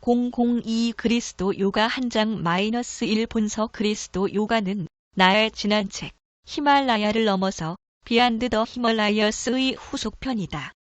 002 그리스도 요가 한 장 -1 본서 그리스도 요가는 나의 지난 책 히말라야를 넘어서 비안드 더 히멀라이어스의 후속편이다.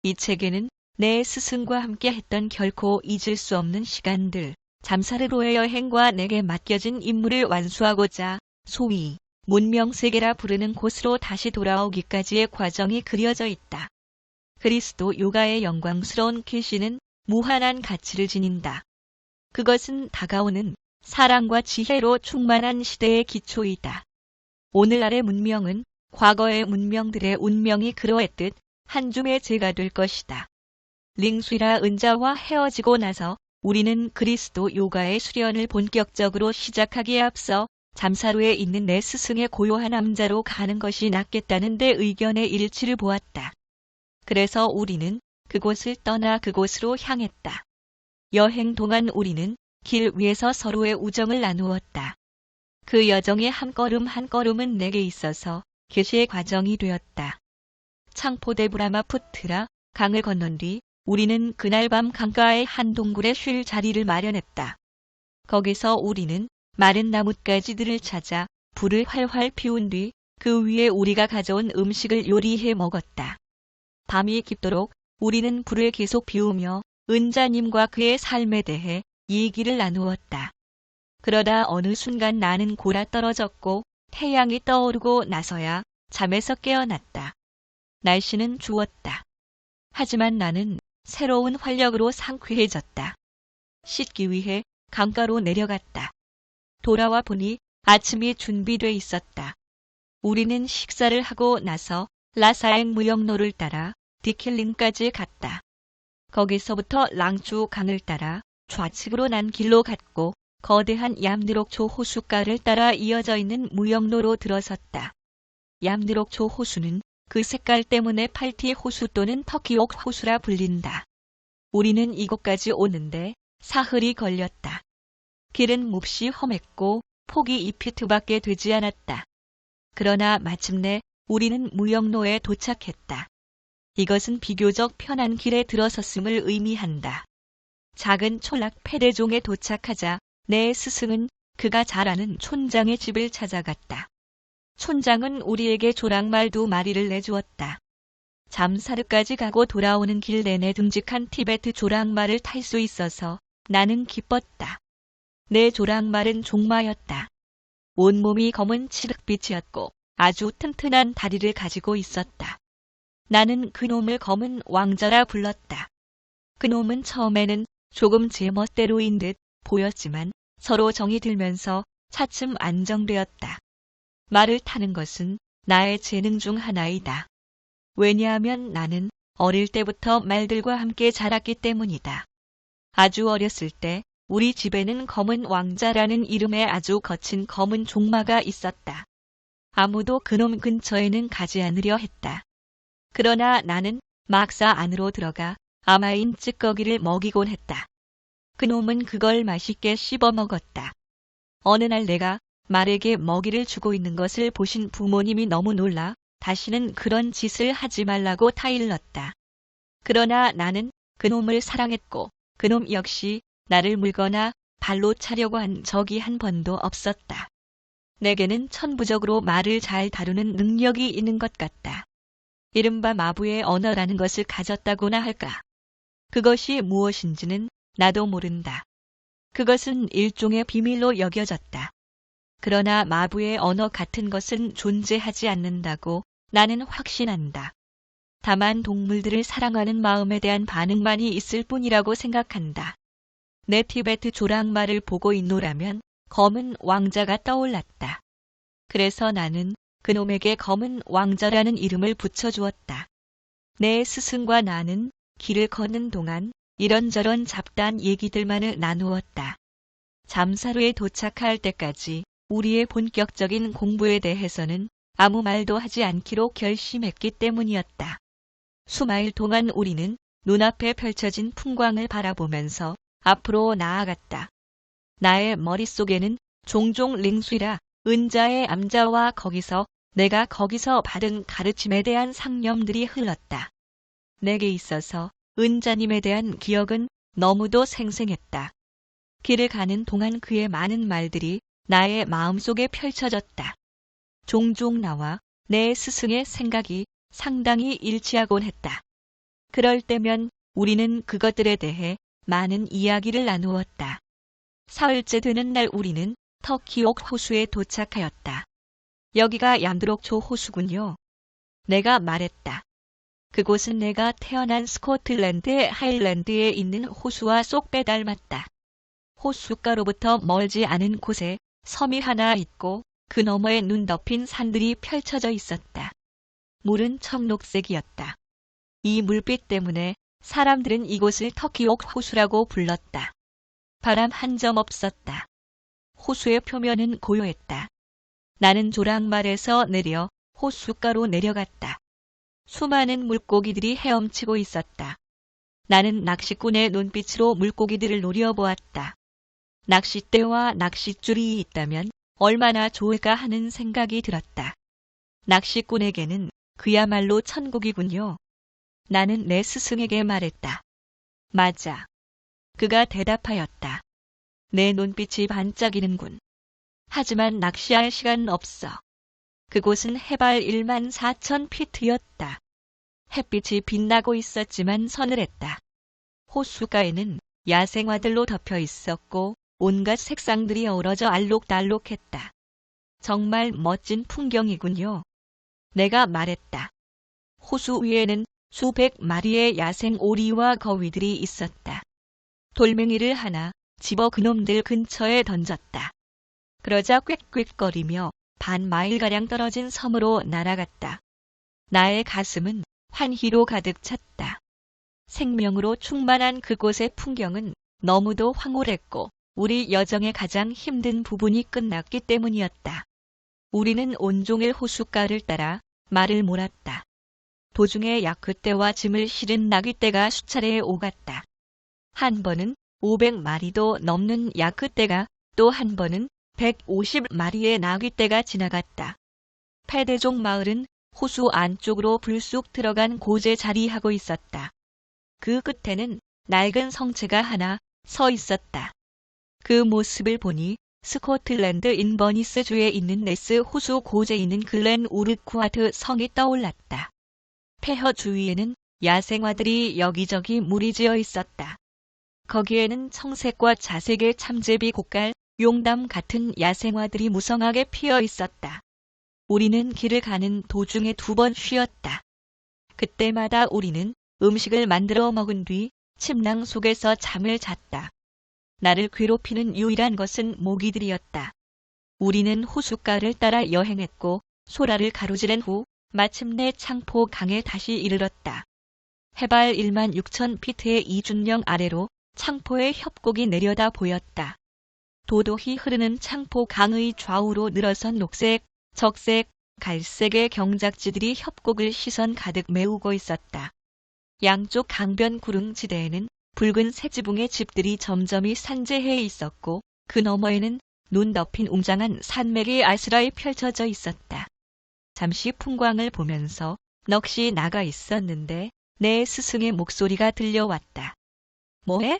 이 책에는 내 스승과 함께 했던 결코 잊을 수 없는 시간들, 잠사르로의 여행과 내게 맡겨진 임무를 완수하고자 소위 문명세계라 부르는 곳으로 다시 돌아오기까지의 과정이 그려져 있다. 그리스도 요가의 영광스러운 계시는 무한한 가치를 지닌다. 그것은 다가오는 사랑과 지혜로 충만한 시대의 기초이다. 오늘날의 문명은 과거의 문명들의 운명이 그러했듯 한 줌의 재가 될 것이다. 링수이라 은자와 헤어지고 나서 우리는 그리스도 요가의 수련을 본격적으로 시작하기에 앞서 잠사로에 있는 내 스승의 고요한 남자로 가는 것이 낫겠다는 데 의견의 일치를 보았다. 그래서 우리는 그곳을 떠나 그곳으로 향했다. 여행 동안 우리는 길 위에서 서로의 우정을 나누었다. 그 여정의 한 걸음 한 걸음은 내게 있어서 계시의 과정이 되었다. 창포대 브라마푸트라 강을 건넌 뒤 우리는 그날 밤 강가의 한 동굴에 쉴 자리를 마련했다. 거기서 우리는 마른 나뭇가지들을 찾아 불을 활활 피운 뒤 그 위에 우리가 가져온 음식을 요리해 먹었다. 밤이 깊도록 우리는 불을 계속 피우며 은자님과 그의 삶에 대해 얘기를 나누었다. 그러다 어느 순간 나는 골아떨어졌고 태양이 떠오르고 나서야 잠에서 깨어났다. 날씨는 추웠다. 하지만 나는 새로운 활력으로 상쾌해졌다. 씻기 위해 강가로 내려갔다. 돌아와 보니 아침이 준비돼 있었다. 우리는 식사를 하고 나서 라사행 무역로를 따라 디켈린까지 갔다. 거기서부터 랑추 강을 따라 좌측으로 난 길로 갔고 거대한 얌드록초 호숫가를 따라 이어져 있는 무역로로 들어섰다. 얌드록초 호수는 그 색깔 때문에 팔티 호수 또는 터키옥 호수라 불린다. 우리는 이곳까지 오는데 사흘이 걸렸다. 길은 몹시 험했고 폭이 2피트밖에 되지 않았다. 그러나 마침내 우리는 무역로에 도착했다. 이것은 비교적 편한 길에 들어섰음을 의미한다. 작은 촌락 페레종에 도착하자 내 스승은 그가 잘 아는 촌장의 집을 찾아갔다. 촌장은 우리에게 조랑말 2마리를 내주었다. 잠사르까지 가고 돌아오는 길 내내 듬직한 티베트 조랑말을 탈 수 있어서 나는 기뻤다. 내 조랑말은 종마였다. 온몸이 검은 칠흑빛이었고 아주 튼튼한 다리를 가지고 있었다. 나는 그놈을 검은 왕자라 불렀다. 그놈은 처음에는 조금 제 멋대로인 듯 보였지만 서로 정이 들면서 차츰 안정되었다. 말을 타는 것은 나의 재능 중 하나이다. 왜냐하면 나는 어릴 때부터 말들과 함께 자랐기 때문이다. 아주 어렸을 때 우리 집에는 검은 왕자라는 이름의 아주 거친 검은 종마가 있었다. 아무도 그놈 근처에는 가지 않으려 했다. 그러나 나는 막사 안으로 들어가 아마인 찌꺼기를 먹이곤 했다. 그놈은 그걸 맛있게 씹어 먹었다. 어느 날 내가 말에게 먹이를 주고 있는 것을 보신 부모님이 너무 놀라 다시는 그런 짓을 하지 말라고 타일렀다. 그러나 나는 그놈을 사랑했고 그놈 역시 나를 물거나 발로 차려고 한 적이 한 번도 없었다. 내게는 천부적으로 말을 잘 다루는 능력이 있는 것 같다. 이른바 마부의 언어라는 것을 가졌다고나 할까. 그것이 무엇인지는 나도 모른다. 그것은 일종의 비밀로 여겨졌다. 그러나 마부의 언어 같은 것은 존재하지 않는다고 나는 확신한다. 다만 동물들을 사랑하는 마음에 대한 반응만이 있을 뿐이라고 생각한다. 내 티베트 조랑말을 보고 있노라면 검은 왕자가 떠올랐다. 그래서 나는 그놈에게 검은 왕자라는 이름을 붙여주었다. 내 스승과 나는 길을 걷는 동안 이런저런 잡다한 얘기들만을 나누었다. 잠사루에 도착할 때까지 우리의 본격적인 공부에 대해서는 아무 말도 하지 않기로 결심했기 때문이었다. 수마일 동안 우리는 눈앞에 펼쳐진 풍광을 바라보면서 앞으로 나아갔다. 나의 머릿속에는 종종 링수이라 은자의 암자와 내가 거기서 받은 가르침에 대한 상념들이 흘렀다. 내게 있어서 은자님에 대한 기억은 너무도 생생했다. 길을 가는 동안 그의 많은 말들이 나의 마음속에 펼쳐졌다. 종종 나와 내 스승의 생각이 상당히 일치하곤 했다. 그럴 때면 우리는 그것들에 대해 많은 이야기를 나누었다. 사흘째 되는 날 우리는 터키옥 호수에 도착하였다. 여기가 얌드록초 호수군요. 내가 말했다. 그곳은 내가 태어난 스코틀랜드의 하일랜드에 있는 호수와 쏙 빼닮았다. 호숫가로부터 멀지 않은 곳에 섬이 하나 있고 그 너머에 눈 덮인 산들이 펼쳐져 있었다. 물은 청록색이었다. 이 물빛 때문에 사람들은 이곳을 터키옥 호수라고 불렀다. 바람 한 점 없었다. 호수의 표면은 고요했다. 나는 조랑말에서 내려 호숫가로 내려갔다. 수많은 물고기들이 헤엄치고 있었다. 나는 낚시꾼의 눈빛으로 물고기들을 노려보았다. 낚싯대와 낚싯줄이 있다면 얼마나 좋을까 하는 생각이 들었다. 낚시꾼에게는 그야말로 천국이군요. 나는 내 스승에게 말했다. 맞아. 그가 대답하였다. 내 눈빛이 반짝이는군. 하지만 낚시할 시간 없어. 그곳은 해발 14,000피트였다. 햇빛이 빛나고 있었지만 서늘했다. 호숫가에는 야생화들로 덮여 있었고 온갖 색상들이 어우러져 알록달록했다. 정말 멋진 풍경이군요. 내가 말했다. 호수 위에는 수백 마리의 야생 오리와 거위들이 있었다. 돌멩이를 하나 집어 그놈들 근처에 던졌다. 그러자 꽥꽥거리며 반 마일가량 떨어진 섬으로 날아갔다. 나의 가슴은 환희로 가득 찼다. 생명으로 충만한 그곳의 풍경은 너무도 황홀했고 우리 여정의 가장 힘든 부분이 끝났기 때문이었다. 우리는 온종일 호숫가를 따라 말을 몰았다. 도중에 야크떼와 짐을 실은 나귀떼가 수차례 오갔다. 한 번은 500마리도 넘는 야크떼가, 또 한 번은 150마리의 나귀떼가 지나갔다. 페데종 마을은 호수 안쪽으로 불쑥 들어간 곳에 자리하고 있었다. 그 끝에는 낡은 성체가 하나 서 있었다. 그 모습을 보니 스코틀랜드 인버니스주에 있는 네스 호수 고제에 있는 글렌 우르쿠아트 성이 떠올랐다. 폐허 주위에는 야생화들이 여기저기 무리지어 있었다. 거기에는 청색과 자색의 참제비 곡갈, 용담 같은 야생화들이 무성하게 피어 있었다. 우리는 길을 가는 도중에 2번 쉬었다. 그때마다 우리는 음식을 만들어 먹은 뒤 침낭 속에서 잠을 잤다. 나를 괴롭히는 유일한 것은 모기들이었다. 우리는 호숫가를 따라 여행했고 소라를 가로지른 후 마침내 창포 강에 다시 이르렀다. 해발 16,000피트의 이준령 아래로 창포의 협곡이 내려다 보였다. 도도히 흐르는 창포 강의 좌우로 늘어선 녹색, 적색, 갈색의 경작지들이 협곡을 시선 가득 메우고 있었다. 양쪽 강변 구릉지대에는 붉은 새지붕의 집들이 점점이 산재해 있었고 그 너머에는 눈 덮인 웅장한 산맥이 아스라이 펼쳐져 있었다. 잠시 풍광을 보면서 넋이 나가 있었는데 내 스승의 목소리가 들려왔다. 뭐해?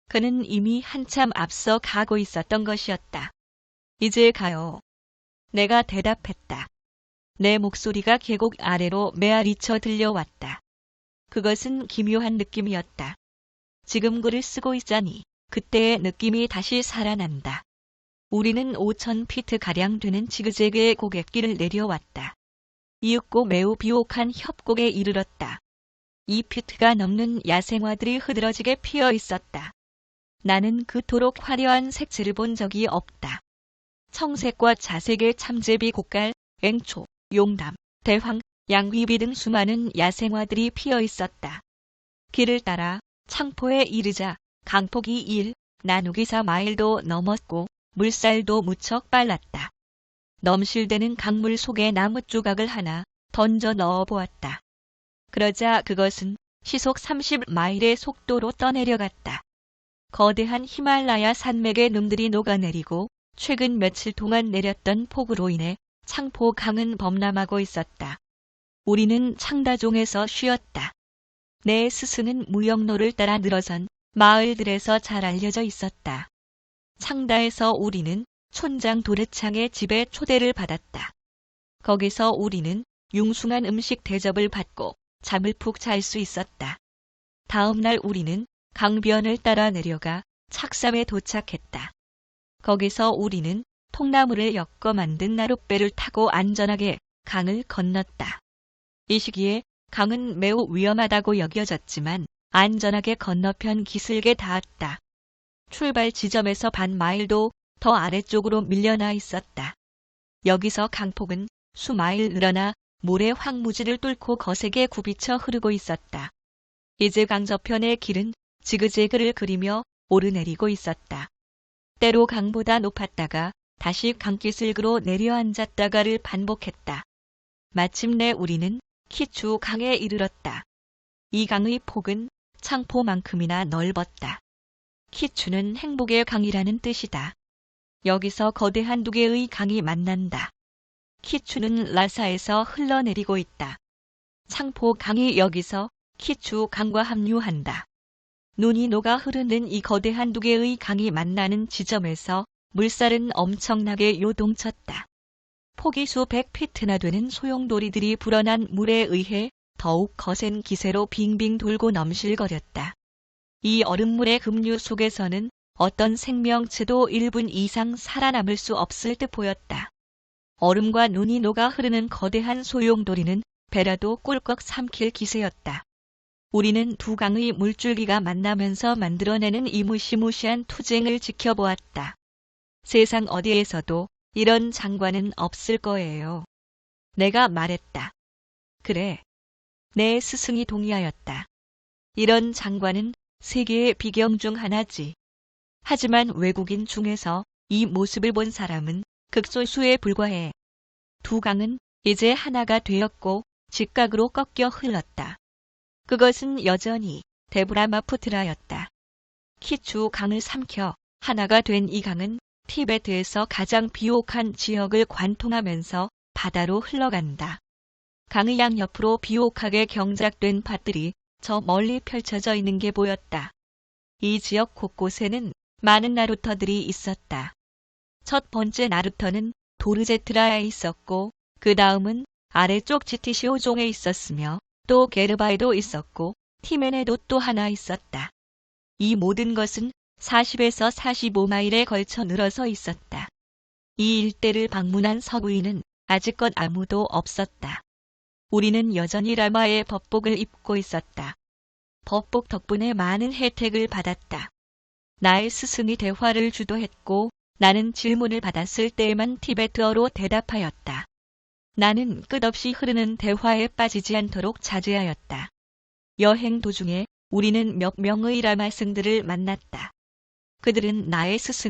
그는 이미 한참 앞서 가고 있었던 것이었다. 이제 가요. 내가 대답했다. 내 목소리가 계곡 아래로 메아리쳐 들려왔다. 그것은 기묘한 느낌이었다. 지금 글을 쓰고 있자니 그때의 느낌이 다시 살아난다. 우리는 5,000피트가량 되는 지그재그의 고갯길을 내려왔다. 이윽고 매우 비옥한 협곡에 이르렀다. 2피트가 넘는 야생화들이 흐드러지게 피어 있었다. 나는 그토록 화려한 색채를 본 적이 없다. 청색과 자색의 참제비 곡갈, 앵초, 용담, 대황, 양귀비 등 수많은 야생화들이 피어 있었다. 길을 따라 창포에 이르자 강폭이 1, 나누기 4마일도 넘었고 물살도 무척 빨랐다. 넘실대는 강물 속에 나무 조각을 하나 던져 넣어 보았다. 그러자 그것은 시속 30마일의 속도로 떠내려갔다. 거대한 히말라야 산맥의 놈들이 녹아내리고 최근 며칠 동안 내렸던 폭우로 인해 창포 강은 범람하고 있었다. 우리는 창다종에서 쉬었다. 내 스승은 무역로를 따라 늘어선 마을들에서 잘 알려져 있었다. 창다에서 우리는 촌장 도르창의 집에 초대를 받았다. 거기서 우리는 융숭한 음식 대접을 받고 잠을 푹 잘 수 있었다. 다음 날 우리는 강변을 따라 내려가 착삼에 도착했다. 거기서 우리는 통나무를 엮어 만든 나룻배를 타고 안전하게 강을 건넜다. 이 시기에 강은 매우 위험하다고 여겨졌지만 안전하게 건너편 기슭에 닿았다. 출발 지점에서 반 마일도 더 아래쪽으로 밀려나 있었다. 여기서 강폭은 수마일 늘어나 모래 황무지를 뚫고 거세게 굽이쳐 흐르고 있었다. 이제 강 저편의 길은 지그재그를 그리며 오르내리고 있었다. 때로 강보다 높았다가 다시 강기슭으로 내려앉았다가를 반복했다. 마침내 우리는 키추 강에 이르렀다. 이 강의 폭은 창포만큼이나 넓었다. 키추는 행복의 강이라는 뜻이다. 여기서 거대한 두 개의 강이 만난다. 키추는 라사에서 흘러내리고 있다. 창포 강이 여기서 키추 강과 합류한다. 눈이 녹아 흐르는 이 거대한 두 개의 강이 만나는 지점에서 물살은 엄청나게 요동쳤다. 폭이 수백 피트나 되는 소용돌이들이 불어난 물에 의해 더욱 거센 기세로 빙빙 돌고 넘실거렸다. 이 얼음물의 급류 속에서는 어떤 생명체도 1분 이상 살아남을 수 없을 듯 보였다. 얼음과 눈이 녹아 흐르는 거대한 소용돌이는 배라도 꼴꺽 삼킬 기세였다. 우리는 두 강의 물줄기가 만나면서 만들어내는 이 무시무시한 투쟁을 지켜보았다. 세상 어디에서도 이런 장관은 없을 거예요. 내가 말했다. 그래. 내 스승이 동의하였다. 이런 장관은 세계의 비경 중 하나지. 하지만 외국인 중에서 이 모습을 본 사람은 극소수에 불과해. 두 강은 이제 하나가 되었고 직각으로 꺾여 흘렀다. 그것은 여전히 데브라마푸트라였다. 키추 강을 삼켜 하나가 된 이 강은 티베트에서 가장 비옥한 지역을 관통하면서 바다로 흘러간다. 강의 양옆으로 비옥하게 경작된 밭들이 저 멀리 펼쳐져 있는 게 보였다. 이 지역 곳곳에는 많은 나루터들이 있었다. 첫 번째 나루터는 도르제트라에 있었고 그 다음은 아래쪽 지티시오종에 있었으며 또 게르바에도 있었고 티멘에도 또 하나 있었다. 이 모든 것은 40에서 45마일에 걸쳐 늘어서 있었다. 이 일대를 방문한 서구인은 아직껏 아무도 없었다. 우리는 여전히 라마의 법복을 입고 있었다. 법복 덕분에 많은 혜택을 받았다. 나의 스승이 대화를 주도했고 나는 질문을 받았을 때에만 티베트어로 대답하였다. 나는 끝없이 흐르는 대화에 빠지지 않도록 자제하였다. 여행 도중에 우리는 몇 명의 라마승들을 만났다. 그들은 나의 스승을